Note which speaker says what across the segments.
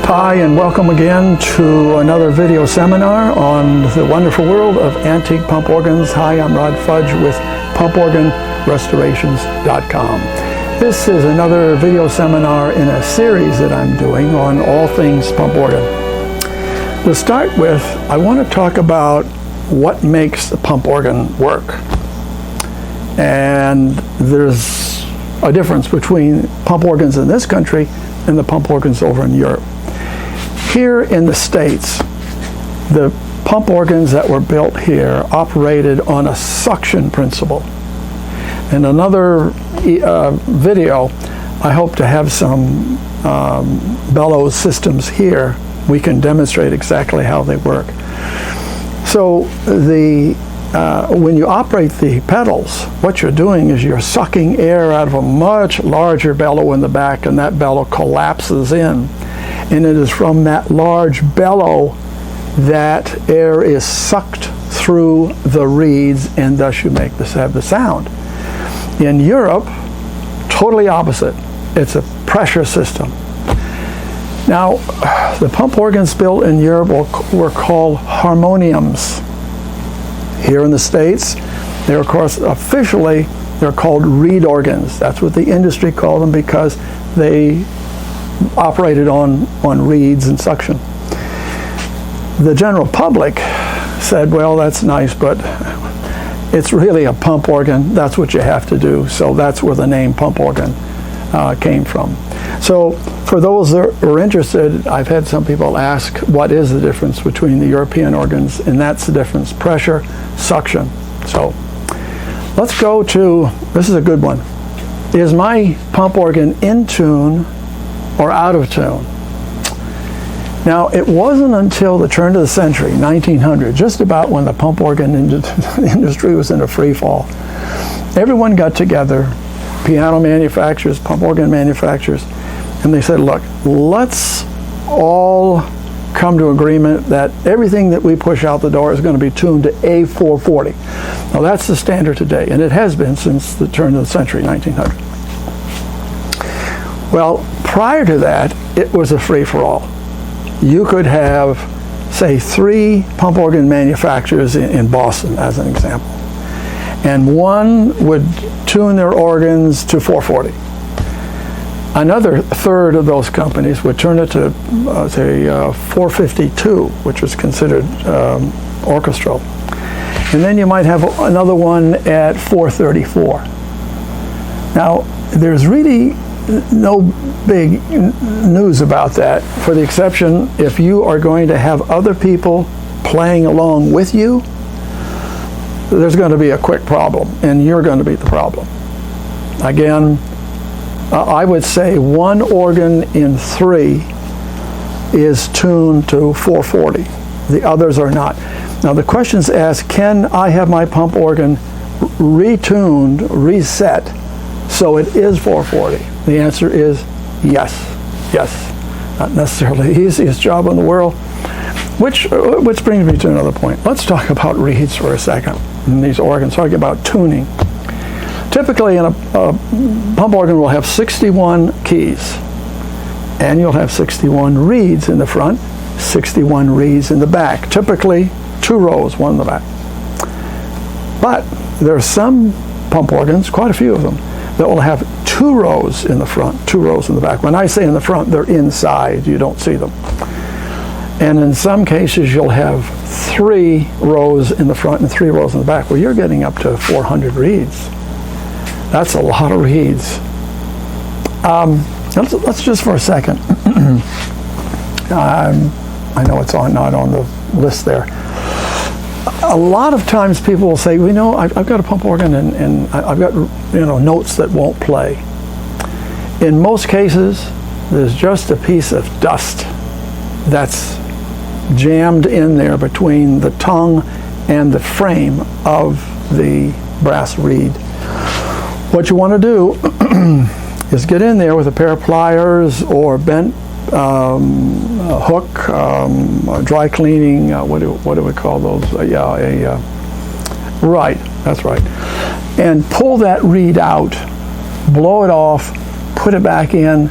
Speaker 1: Hi, and welcome again to another video seminar on the wonderful world of antique pump organs. Hi, I'm Rod Fudge with PumpOrganRestorations.com. This is another video seminar in a series that I'm doing on all things pump organ. To start with, I want to talk about what makes the pump organ work. And there's a difference between pump organs in this country and the pump organs over in Europe. Here in the States, the pump organs that were built here operated on a suction principle. In another video, I hope to have some bellows systems here. We can demonstrate exactly how they work. So when you operate the pedals, what you're doing is you're sucking air out of a much larger bellow in the back, and that bellow collapses in. And it is from that large bellow that air is sucked through the reeds, and thus you have the sound. In Europe, totally opposite. It's a pressure system. Now, the pump organs built in Europe were called harmoniums. Here in the States, they're, of course, officially, they're called reed organs. That's what the industry called them because they operated on reeds and suction. The general public said, well, that's nice, but it's really a pump organ. That's what you have to do. So that's where the name pump organ came from. So for those that are interested, I've had some people ask, what is the difference between the European organs? And that's the difference, pressure, suction. So let's go to, this is a good one. Is my pump organ in tune or out of tune? Now, it wasn't until the turn of the century, 1900, just about when the pump organ industry was in a free fall. Everyone got together, piano manufacturers, pump organ manufacturers, and they said, look, let's all come to agreement that everything that we push out the door is going to be tuned to A440. Now, that's the standard today, and it has been since the turn of the century, 1900. Well, prior to that, it was a free-for-all. You could have, say, 3 pump organ manufacturers in Boston, as an example. And one would tune their organs to 440. Another third of those companies would turn it to, say, 452, which was considered orchestral. And then you might have another one at 434. Now, there's really no big news about that, for the exception if you are going to have other people playing along with you, there's going to be a quick problem, and you're going to be the problem. Again, I would say 1 organ in 3 is tuned to 440. The others are not. Now the question's asked, can I have my pump organ retuned, reset, so it is 440? The answer is yes. Yes. Not necessarily the easiest job in the world, which brings me to another point. Let's talk about reeds for a second in these organs, talking about tuning. Typically, in a pump organ will have 61 keys, and you'll have 61 reeds in the front, 61 reeds in the back. Typically, 2 rows, 1 in the back. But there are some pump organs, quite a few of them, that will have 2 rows in the front, 2 rows in the back. When I say in the front, they're inside. You don't see them. And in some cases, you'll have 3 rows in the front and 3 rows in the back. Well, you're getting up to 400 reeds. That's a lot of reeds. Let's just for a second. I know it's not on the list there. A lot of times people will say, well, I've got a pump organ and I've got notes that won't play. In most cases, there's just a piece of dust that's jammed in there between the tongue and the frame of the brass reed. What you want to do is get in there with a pair of pliers or bent hook, dry cleaning, what do we call those? Right, that's right. And pull that reed out, blow it off, put it back in,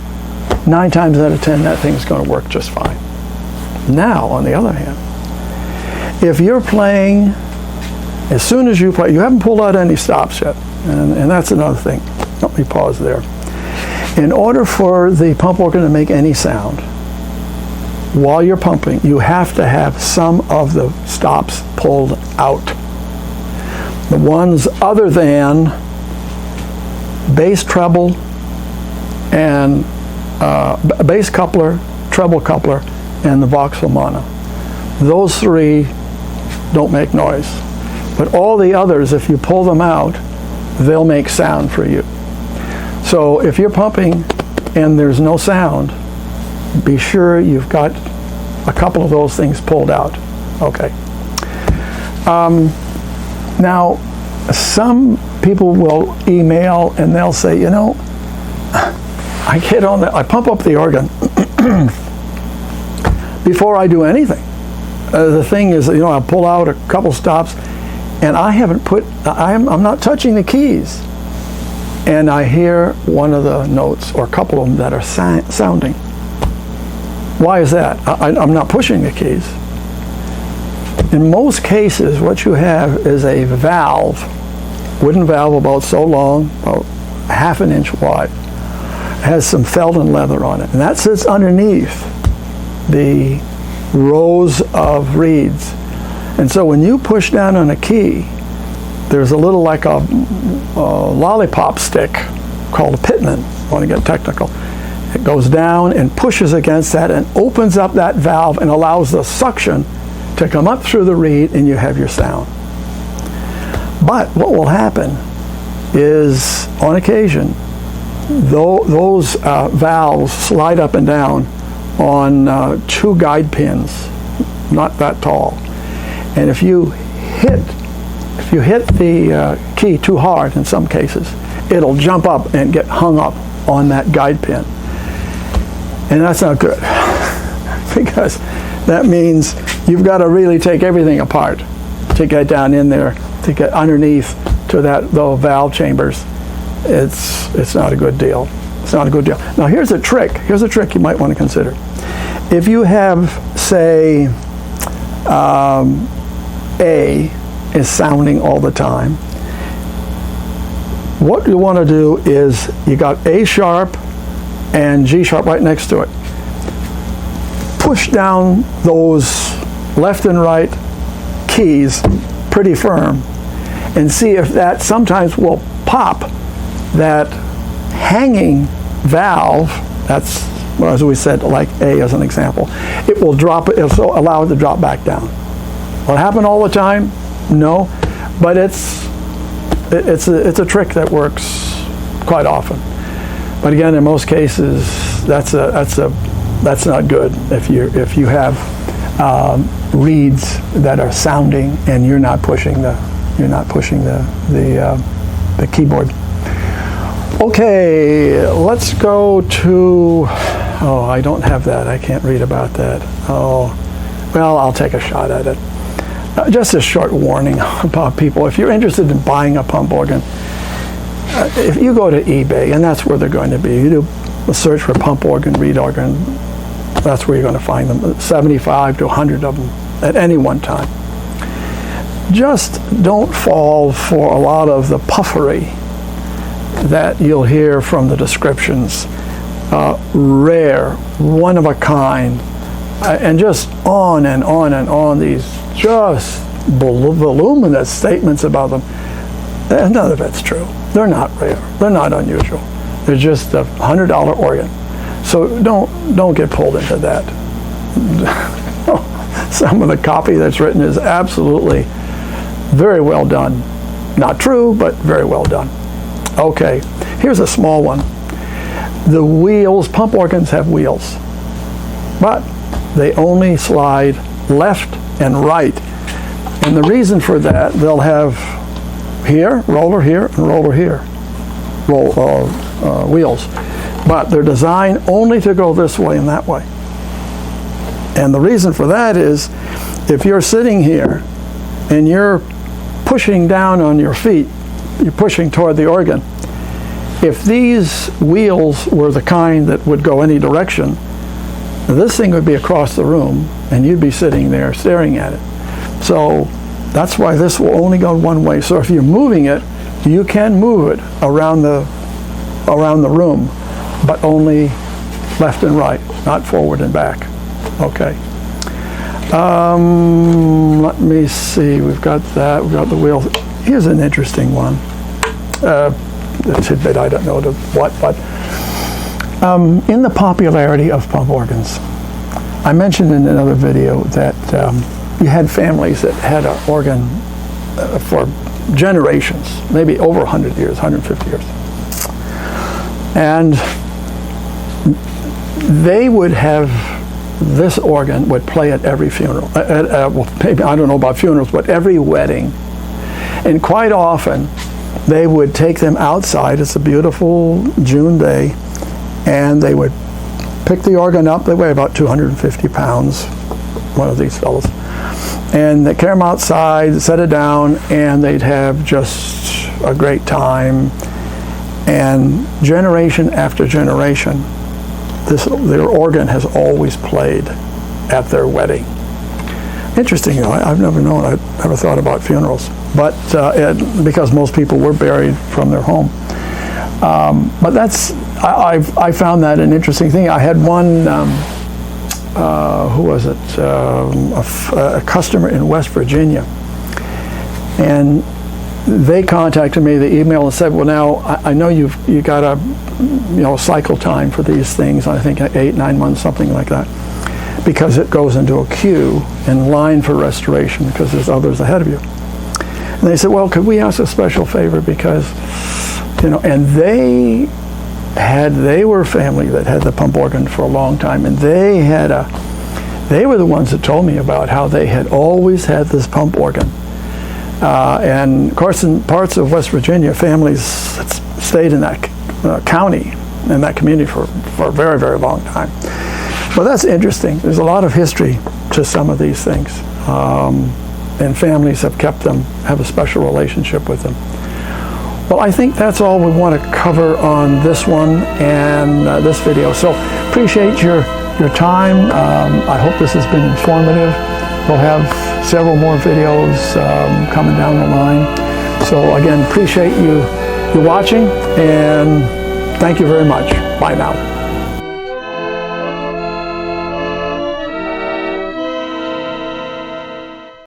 Speaker 1: 9 times out of 10, that thing's going to work just fine. Now, on the other hand, if you're playing, as soon as you play, you haven't pulled out any stops yet, and that's another thing. Let me pause there. In order for the pump organ to make any sound, while you're pumping, you have to have some of the stops pulled out. The ones other than bass treble and bass coupler, treble coupler, and the Voxel mono. Those 3 don't make noise. But all the others, if you pull them out, they'll make sound for you. So if you're pumping and there's no sound, be sure you've got a couple of those things pulled out. Okay. Now, some people will email and they'll say, you know, I pump up the organ before I do anything. The thing is, you know, I pull out a couple stops and I'm not touching the keys. And I hear one of the notes or a couple of them that are sounding. Why is that? I'm not pushing the keys. In most cases, what you have is a valve, wooden valve about so long, about ½ an inch wide, has some felt and leather on it, and that sits underneath the rows of reeds. And so when you push down on a key, there's a little like a lollipop stick called a pitman, I want to get technical. It goes down and pushes against that and opens up that valve and allows the suction to come up through the reed, and you have your sound. But what will happen is, on occasion, those valves slide up and down on 2 guide pins, not that tall. And if you hit the key too hard, in some cases, it'll jump up and get hung up on that guide pin. And that's not good, because that means you've got to really take everything apart to get down in there, to get underneath to those valve chambers. It's not a good deal. It's not a good deal. Now here's a trick. Here's a trick you might want to consider. If you have, say, A is sounding all the time, what you want to do is, you got A sharp and G sharp right next to it. Push down those left and right keys pretty firm and see if that sometimes will pop that hanging valve. That's, well, as we said, like A as an example. It will drop it, it'll allow it to drop back down. Will it happen all the time? No, but it's a trick that works quite often. But again, in most cases, that's not good if you have reeds that are sounding and you're not pushing the keyboard. Okay, let's go to, oh, I don't have that. I can't read about that. Oh, well, I'll take a shot at it. Just a short warning about people. If you're interested in buying a pump organ, if you go to eBay, and that's where they're going to be, you do a search for pump organ, reed organ, that's where you're going to find them, 75 to 100 of them at any one time. Just don't fall for a lot of the puffery that you'll hear from the descriptions. Rare, one of a kind, and just on and on and on, these just voluminous statements about them. None of it's true. They're not rare. They're not unusual. They're just a $100 organ. So don't get pulled into that. Some of the copy that's written is absolutely very well done. Not true, but very well done. Okay, here's a small one. The wheels, pump organs have wheels, but they only slide left and right. And the reason for that, they'll have here, roller here, and roller here, wheels. But they're designed only to go this way and that way. And the reason for that is, if you're sitting here and you're pushing down on your feet, you're pushing toward the organ, if these wheels were the kind that would go any direction, this thing would be across the room and you'd be sitting there staring at it. So that's why this will only go one way. So if you're moving it, you can move it around the room, but only left and right, not forward and back. Okay. Let me see. We've got that. We've got the wheel. Here's an interesting one. A tidbit, I don't know what, but in the popularity of pump organs, I mentioned in another video that you had families that had an organ for generations, maybe over 100 years, 150 years. And they would have, this organ would play at every funeral. Well, maybe, I don't know about funerals, but every wedding. And quite often, they would take them outside. It's a beautiful June day, and they would pick the organ up. They weigh about 250 pounds, one of these fellows. And they carry them outside, set it down, and they'd have just a great time. And generation after generation, their organ has always played at their wedding. Interesting, you know, I've never known, I never thought about funerals, but because most people were buried from their home. But that's, I found that an interesting thing. I had one, who was it, a customer in West Virginia, and they contacted me, they emailed and said, well, now I know you got a cycle time for these things, I think 8-9 months, something like that, because it goes into a queue in line for restoration because there's others ahead of you. And they said, well, could we ask a special favor, because, you know, and they were a family that had the pump organ for a long time, and they were the ones that told me about how they had always had this pump organ. And of course, in parts of West Virginia, families stayed in that county, in that community for a very, very long time. Well, that's interesting. There's a lot of history to some of these things. And families have kept them, have a special relationship with them. Well, I think that's all we want to cover on this one and this video. So appreciate your time. I hope this has been informative. We'll have several more videos coming down the line. So again, appreciate you watching, and thank you very much. Bye now.